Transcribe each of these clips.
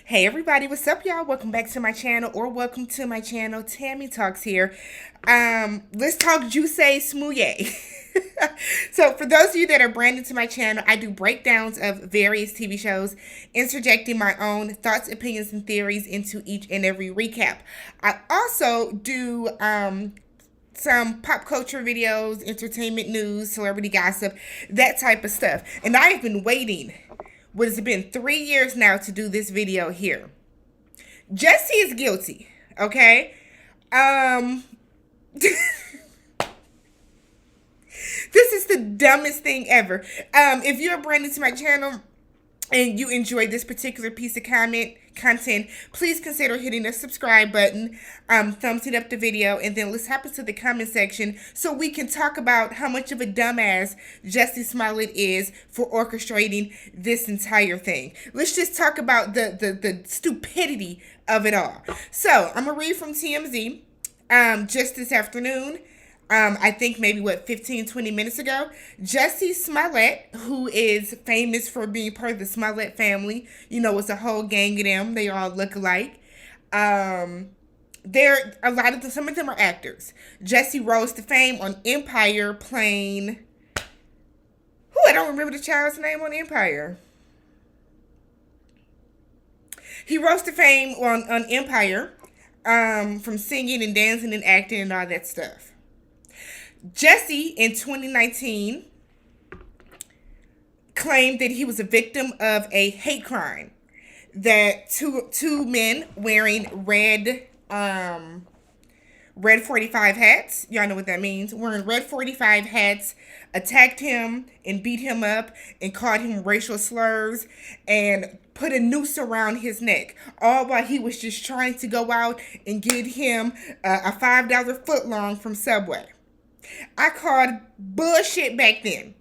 Hey everybody, what's up y'all? Welcome back to my channel or welcome to my channel. Tammy Talks here. Let's talk Jussie Smollett. So for those of you that are brand new to my channel, I do breakdowns of various TV shows, interjecting my own thoughts, opinions, and theories into each and every recap. I also do some pop culture videos, entertainment news, celebrity gossip, that type of stuff. And I have been waiting, what has it been, 3 years now to do this video here. Jussie is guilty, okay? This is the dumbest thing ever. If you're brand new to my channel and you enjoyed this particular piece of content, please consider hitting the subscribe button, thumbs it up the video, and then let's hop into the comment section so we can talk about how much of a dumbass Jussie Smollett is for orchestrating this entire thing. Let's just talk about the stupidity of it all. So I'm gonna read from TMZ just this afternoon. I think maybe 15, 20 minutes ago, Jussie Smollett, who is famous for being part of the Smollett family, you know, it's a whole gang of them. They all look alike. Some of them are actors. Jussie rose to fame on Empire playing, I don't remember the child's name on Empire. He rose to fame on Empire, from singing and dancing and acting and all that stuff. Jussie, in 2019, claimed that he was a victim of a hate crime. That two men wearing red 45 hats, y'all know what that means, wearing red 45 hats, attacked him and beat him up and called him racial slurs and put a noose around his neck, all while he was just trying to go out and get him a $5 footlong from Subway. I called bullshit back then.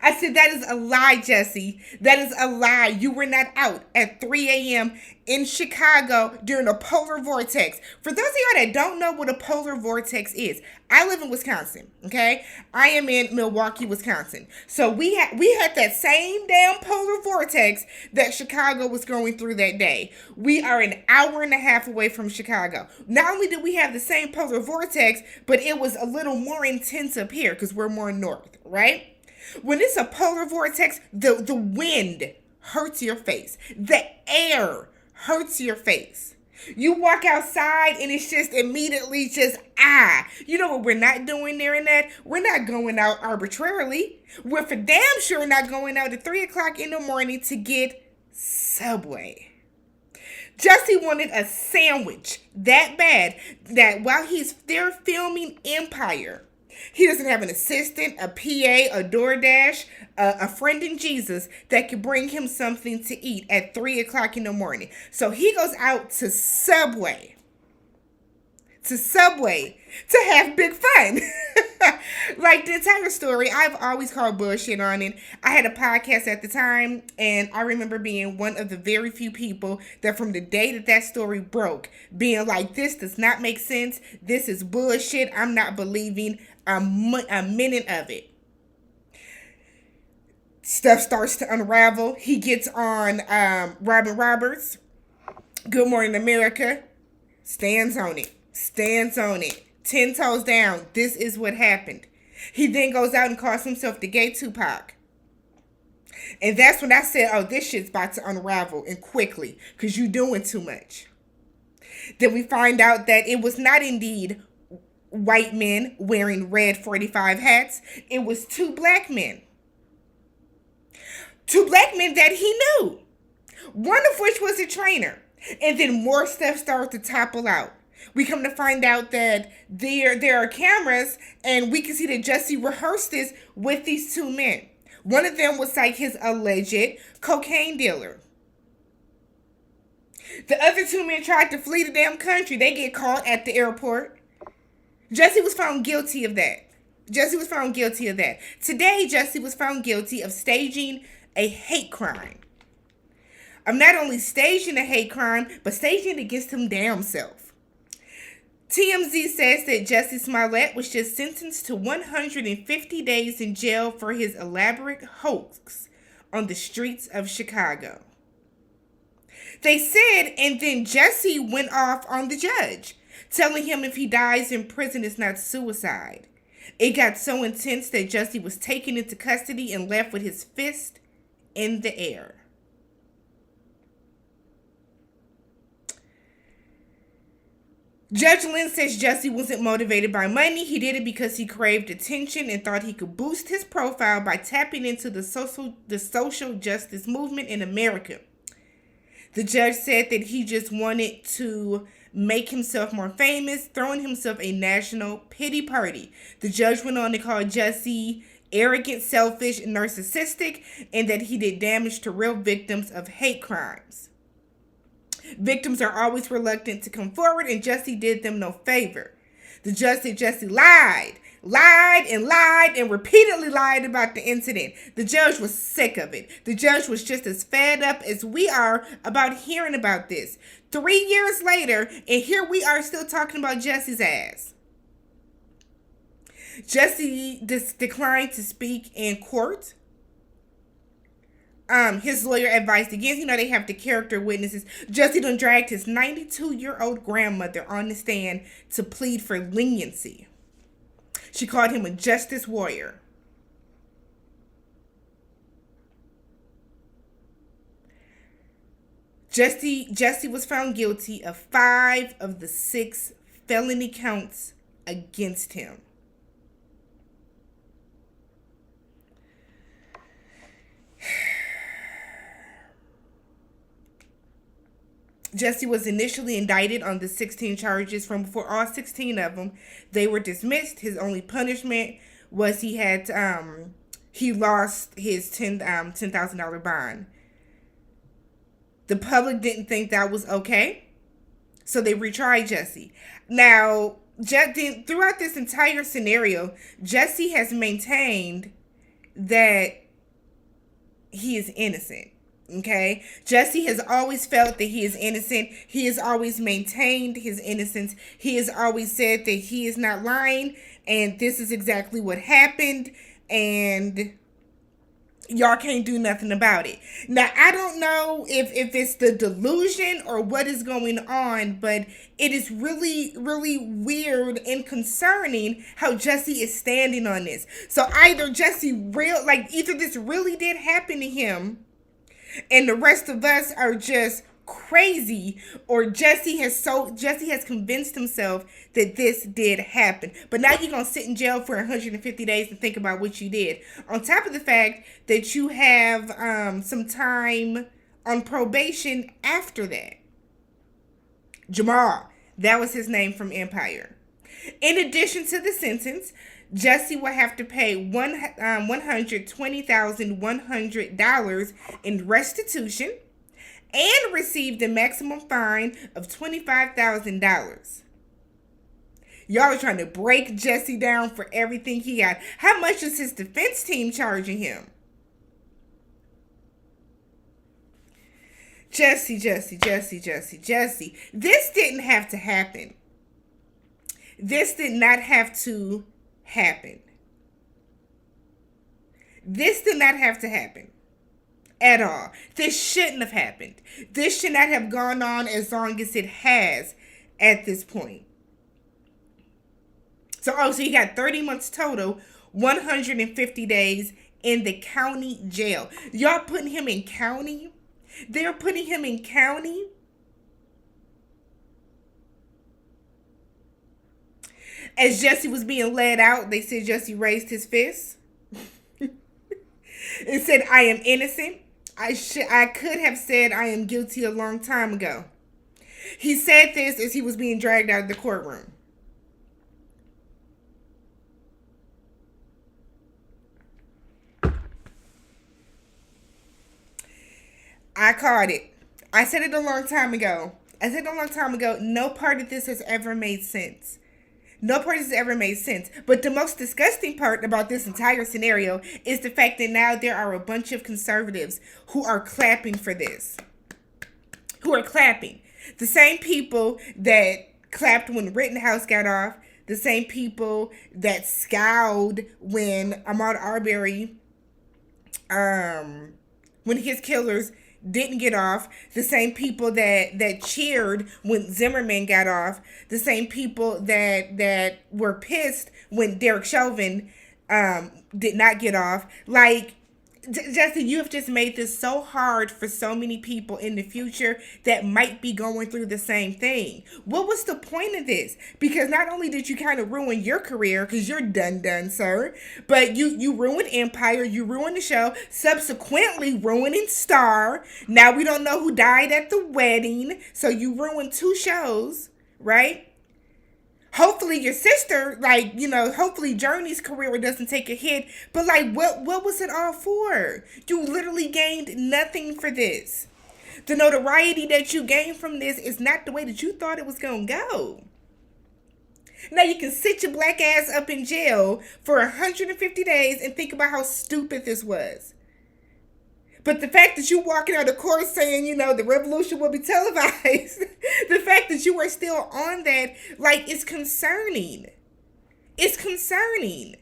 I said, that is a lie, Jussie. That is a lie. You were not out at 3 a.m. in Chicago during a polar vortex. For those of y'all that don't know what a polar vortex is, I live in Wisconsin, okay? I am in Milwaukee, Wisconsin. So we had that same damn polar vortex that Chicago was going through that day. We are an hour and a half away from Chicago. Not only did we have the same polar vortex, but it was a little more intense up here because we're more north, right? When it's a polar vortex, the wind hurts your face. The air hurts your face. You walk outside and it's just immediately just, You know what we're not doing there in that? We're not going out arbitrarily. We're for damn sure not going out at 3 o'clock in the morning to get Subway. Jussie wanted a sandwich that bad that while he's there filming Empire, he doesn't have an assistant, a PA, a DoorDash, a friend in Jesus that could bring him something to eat at 3 o'clock in the morning. So he goes out to Subway to have big fun. Like the entire story, I've always called bullshit on it. I had a podcast at the time, and I remember being one of the very few people that from the day that story broke, being like, this does not make sense. This is bullshit. I'm not believing a minute of it. Stuff starts to unravel. He gets on Robin Roberts, Good Morning America, stands on it. 10 toes down. This is what happened. He then goes out and calls himself the gay Tupac. And that's when I said, oh, this shit's about to unravel, and quickly, because you're doing too much. Then we find out that it was not indeed white men wearing red 45 hats. It was two black men. Two black men that he knew. One of which was a trainer. And then more stuff started to topple out. We come to find out that there are cameras, and we can see that Jussie rehearsed this with these two men. One of them was like his alleged cocaine dealer. The other two men tried to flee the damn country. They get caught at the airport. Jussie was found guilty of that. Today, Jussie was found guilty of staging a hate crime. Of not only staging a hate crime, but staging it against him damn self. TMZ says that Jussie Smollett was just sentenced to 150 days in jail for his elaborate hoax on the streets of Chicago. They said, and then Jussie went off on the judge, telling him if he dies in prison, it's not suicide. It got so intense that Jussie was taken into custody and left with his fist in the air. Judge Lynn says Jussie wasn't motivated by money. He did it because he craved attention and thought he could boost his profile by tapping into the social justice movement in America. The judge said that he just wanted to make himself more famous, throwing himself a national pity party. The judge went on to call Jussie arrogant, selfish, and narcissistic, and that he did damage to real victims of hate crimes. Victims are always reluctant to come forward, and Jussie did them no favor. The judge said Jussie lied, and repeatedly lied about the incident. The judge was sick of it. The judge was just as fed up as we are about hearing about this. 3 years later, and here we are still talking about Jussie's ass. Jussie declined to speak in court. His lawyer advised against, they have the character witnesses. Jussie done dragged his 92-year-old grandmother on the stand to plead for leniency. She called him a justice warrior. Jussie was found guilty of 5 of the 6 felony counts against him. Jussie was initially indicted on the 16 charges. From before all 16 of them, they were dismissed. His only punishment was he lost his $10,000 bond. The public didn't think that was okay, so they retried Jussie. Now, throughout this entire scenario, Jussie has maintained that he is innocent. Okay, Jussie has always felt that he is innocent. He has always maintained his innocence. He has always said that he is not lying, and this is exactly what happened, and y'all can't do nothing about it. Now, I don't know if it's the delusion or what is going on, but it is really, really weird and concerning how Jussie is standing on this. So either either this really did happen to him, and the rest of us are just crazy, or Jussie has convinced himself that this did happen. But now you're going to sit in jail for 150 days and think about what you did. On top of the fact that you have some time on probation after that. Jamal, that was his name from Empire. In addition to the sentence, Jussie will have to pay $120,100 in restitution and receive the maximum fine of $25,000. Y'all are trying to break Jussie down for everything he got. How much is his defense team charging him? Jussie. This didn't have to happen. This did not have to happen. This did not have to happen at all. This shouldn't have happened. This should not have gone on as long as it has at this point. So you got 30 months total, 150 days in the county jail. Y'all putting him in county? They're putting him in county? As Jussie was being led out, they said Jussie raised his fist and said, "I am innocent. I could have said I am guilty a long time ago." He said this as he was being dragged out of the courtroom. I called it. I said it a long time ago. No part of this has ever made sense. But the most disgusting part about this entire scenario is the fact that now there are a bunch of conservatives who are clapping for this. The same people that clapped when Rittenhouse got off. The same people that scowled when Ahmaud Arbery, when his killers didn't get off, the same people that cheered when Zimmerman got off, the same people that were pissed when Derek Chauvin did not get off. Like, Justin, you have just made this so hard for so many people in the future that might be going through the same thing. What was the point of this? Because not only did you kind of ruin your career, because you're done, sir, but you ruined Empire, you ruined the show, subsequently ruining Star. Now we don't know who died at the wedding, so you ruined 2 shows, right? Hopefully your sister, like, hopefully Journey's career doesn't take a hit. But like, what was it all for? You literally gained nothing for this. The notoriety that you gained from this is not the way that you thought it was gonna go. Now you can sit your black ass up in jail for 150 days and think about how stupid this was. But the fact that you walking out of court saying, the revolution will be televised, the fact that you are still on that, like, it's concerning. It's concerning.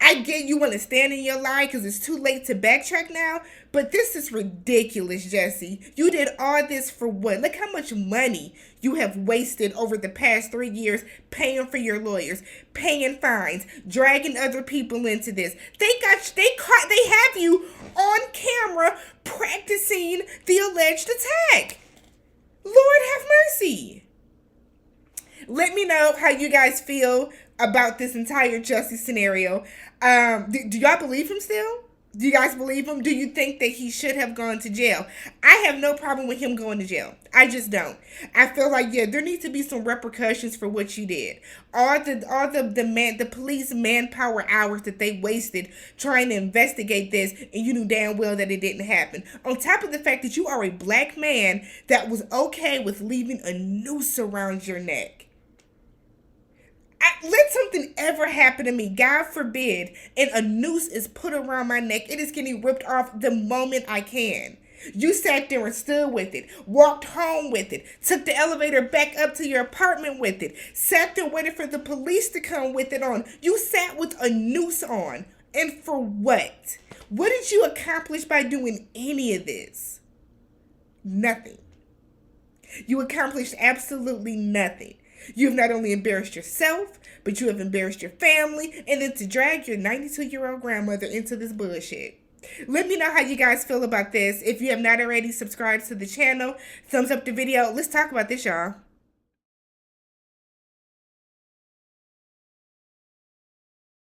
I get you want to stand in your lie because it's too late to backtrack now, but this is ridiculous, Jussie. You did all this for what? Look how much money you have wasted over the past 3 years paying for your lawyers, paying fines, dragging other people into this. They have you on camera practicing the alleged attack. Lord have mercy. Let me know how you guys feel about this entire Jussie scenario. Do y'all believe him still? Do you guys believe him? Do you think that he should have gone to jail? I have no problem with him going to jail. I just don't. I feel like, there needs to be some repercussions for what you did. All the police manpower hours that they wasted trying to investigate this, and you knew damn well that it didn't happen. On top of the fact that you are a black man that was okay with leaving a noose around your neck. Let something ever happen to me, God forbid, and a noose is put around my neck. It is getting ripped off the moment I can. You sat there and stood with it, walked home with it, took the elevator back up to your apartment with it, sat there waiting for the police to come with it on. You sat with a noose on. And for what? What did you accomplish by doing any of this? Nothing. You accomplished absolutely nothing. You've not only embarrassed yourself, but you have embarrassed your family, and then to drag your 92-year-old grandmother into this bullshit. Let me know how you guys feel about this. If you have not already, subscribed to the channel. Thumbs up the video. Let's talk about this, y'all.